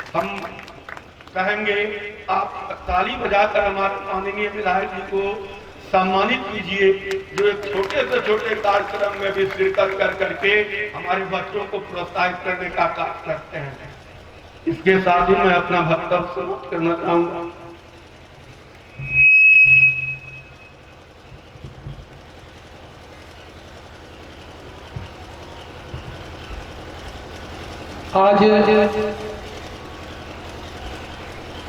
हम कहेंगे आप ताली बजाकर हमारे माननीय विधायक जी को सम्मानित कीजिए, जो एक छोटे से छोटे कार्यक्रम में भी शिरकत कर करके हमारे बच्चों को प्रोत्साहित करने का कार्य करते हैं। इसके साथ ही मैं अपना वक्तव्य समाप्त करना चाहूंगा। आज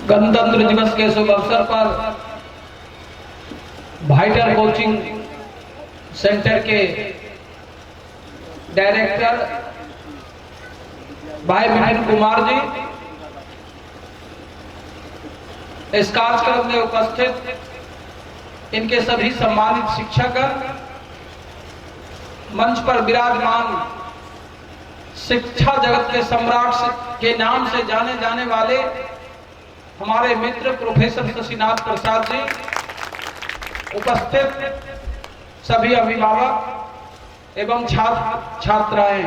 गणतंत्र दिवस के शुभ अवसर पर वाइटल कोचिंग सेंटर के डायरेक्टर भाई विपिन कुमार जी इस कार्यक्रम में उपस्थित, इनके सभी सम्मानित शिक्षकगण, मंच पर विराजमान शिक्षा जगत के सम्राट के नाम से जाने जाने वाले हमारे मित्र प्रोफेसर शशिनाथ प्रसाद जी, उपस्थित सभी अभिभावक एवं छात्र छात्राएं,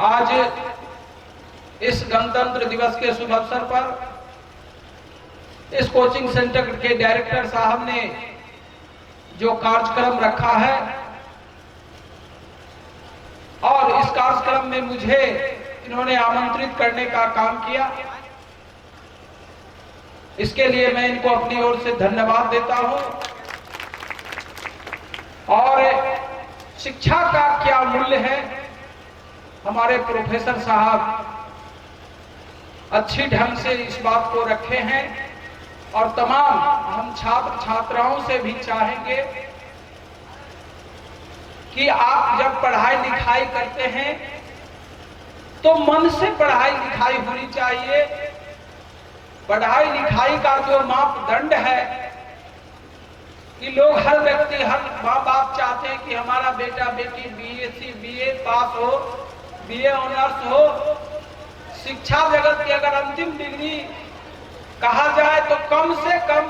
आज इस गणतंत्र दिवस के शुभ अवसर पर इस कोचिंग सेंटर के डायरेक्टर साहब ने जो कार्यक्रम रखा है और इस कार्यक्रम में मुझे इन्होंने आमंत्रित करने का काम किया, इसके लिए मैं इनको अपनी ओर से धन्यवाद देता हूं। और शिक्षा का क्या मूल्य है, हमारे प्रोफेसर साहब अच्छी ढंग से इस बात को रखे हैं और तमाम हम छात्र छात्राओं से भी चाहेंगे कि आप जब पढ़ाई लिखाई करते हैं तो मन से पढ़ाई लिखाई होनी चाहिए। पढ़ाई लिखाई का जो मापदंड है कि लोग, हर व्यक्ति, हर माँ बाप चाहते हैं कि हमारा बेटा बेटी बीएससी बीए पास हो, बीए ऑनर्स हो। शिक्षा जगत की अगर अंतिम डिग्री कहा जाए तो कम से कम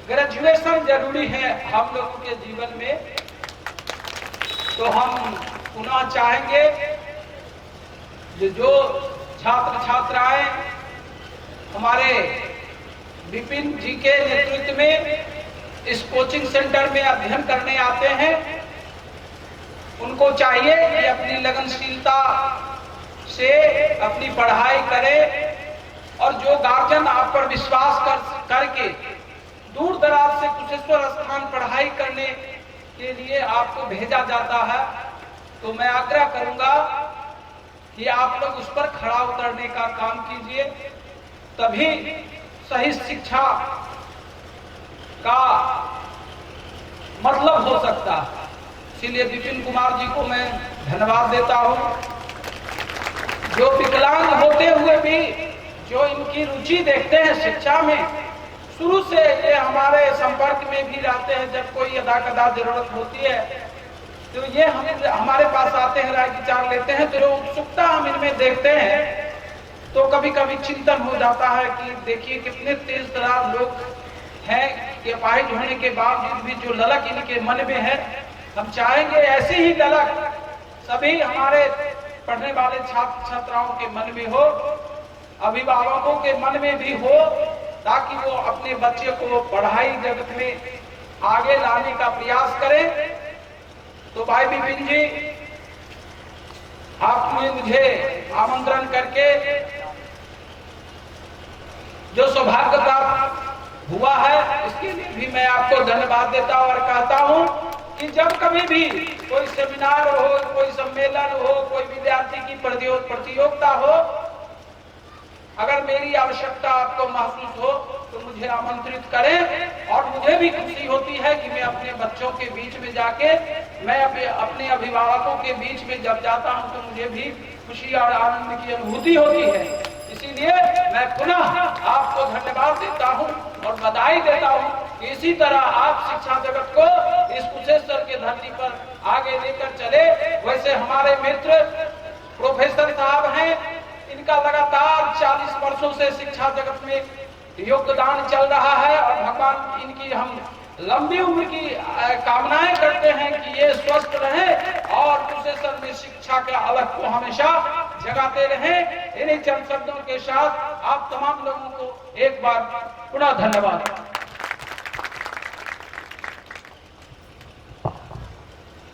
ग्रेजुएशन जरूरी है हम लोगों के जीवन में। तो हम पुनः चाहेंगे जो छात्र छात्राएं हमारे विपिन जी के नेतृत्व में इस कोचिंग सेंटर में अध्ययन करने आते हैं, उनको चाहिए कि अपनी लगनशीलता से अपनी पढ़ाई करें और जो गार्जियन आप पर विश्वास करके दूर दराज से कुशेश्वर स्थान पढ़ाई करने के लिए आपको भेजा जाता है, तो मैं आग्रह करूंगा कि आप लोग उस पर खड़ा उतरने का काम कीजिए, तभी सही शिक्षा का मतलब हो सकता है। इसलिए विपिन कुमार जी को मैं धन्यवाद देता हूं, जो विकलांग होते हुए भी जो इनकी रुचि देखते हैं शिक्षा में, शुरू से ये हमारे संपर्क में भी रहते हैं। जब कोई अदा कदा जरूरत होती है तो ये हमारे पास आते हैं, राय विचार लेते हैं। तो जो उत्सुकता हम इनमें देखते हैं तो कभी कभी चिंतन हो जाता है कि देखिए कितने तेज तरार लोग हैं कि अपाहिज होने के बावजूद भी जो ललक इनके मन में है, हम चाहेंगे ऐसी ही ललक सभी हमारे पढ़ने वाले छात्र छात्राओं के मन में हो, अभिभावकों के मन में भी हो, ताकि वो अपने बच्चे को पढ़ाई जगत में आगे लाने का प्रयास करें। तो भाई विपिन जी, आपने मुझे आमंत्रण करके जो सौभाग्य प्राप्त हुआ है, इसके लिए भी मैं आपको धन्यवाद देता हूं और कहता हूं कि जब कभी भी कोई सेमिनार हो, कोई सम्मेलन हो, कोई विद्यार्थी की प्रतियोगिता हो, अगर मेरी आवश्यकता आपको महसूस हो तो मुझे आमंत्रित करें। और मुझे भी खुशी होती है कि मैं अपने बच्चों के बीच में जाके, मैं अपने अभिभावकों के बीच में जब जाता हूं तो मुझे भी खुशी और आनंद की अनुभूति होती है। इसीलिए मैं पुनः आपको धन्यवाद देता हूं और बधाई देता हूं कि इसी तरह आप शिक्षा जगत को इस कुशेश्वर की धरती पर आगे लेकर चले। वैसे हमारे मित्र प्रोफेसर साहब हैं, इनका लगातार 40 वर्षों से शिक्षा जगत में योगदान चल रहा है और भगवान इनकी हम लंबी उम्र की कामनाएं करते हैं कि ये स्वस्थ रहे और कुशेश्वर में शिक्षा के अलग को हमेशा जगाते रहें। इन्हीं चंद शब्दों के साथ आप तमाम लोगों को एक बार पुनः धन्यवाद।